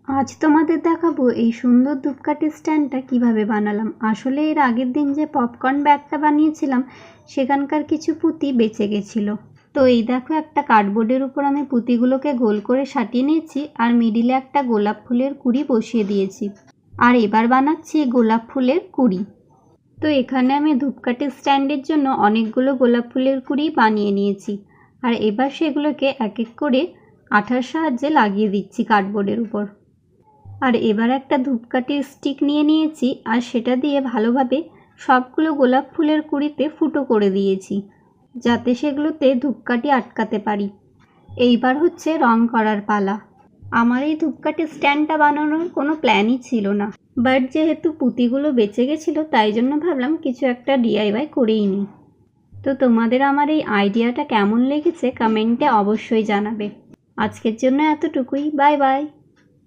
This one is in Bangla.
আজ তোমাদের দেখাবো এই সুন্দর ধূপকাঠি স্ট্যান্ডটা কিভাবে বানালাম। আসলে এর আগের দিন যে পপকর্ন ব্যাগটা বানিয়েছিলাম সেখানকার কিছু পুঁতি বেঁচে গেছিলো। তো এই দেখো, একটা কার্ডবোর্ডের উপর আমি পুঁতিগুলোকে গোল করে সাটিয়ে নিয়েছি আর মিডিলে একটা গোলাপ ফুলের কুঁড়ি বসিয়ে দিয়েছি। আর এবার বানাচ্ছি গোলাপ ফুলের কুঁড়ি। তো এখানে আমি ধূপকাঠি স্ট্যান্ডের জন্য অনেকগুলো গোলাপ ফুলের কুঁড়ি বানিয়ে নিয়েছি। আর এবার সেগুলোকে এক এক করে আঠার সাহায্যে লাগিয়ে দিচ্ছি কার্ডবোর্ডের উপর। আর এবার একটা ধূপকাঠির স্টিক নিয়ে নিয়েছি আর সেটা দিয়ে ভালোভাবে সবগুলো গোলাপ ফুলের কুঁড়িতে ফুটো করে দিয়েছি, যাতে সেগুলোতে ধূপকাঠি আটকাতে পারি। এইবার হচ্ছে রং করার পালা। আমার এই ধূপকাঠি স্ট্যান্ডটা বানানোর কোনো প্ল্যানই ছিল না, বাট যেহেতু পুঁতিগুলো বেঁচে গেছিলো তাই জন্য ভাবলাম কিছু একটা ডিআইওয়াই করেই নিই। তো তোমাদের আমার এই আইডিয়াটা কেমন লেগেছে কমেন্টে অবশ্যই জানাবে। আজকের জন্য এতটুকুই। Bye bye.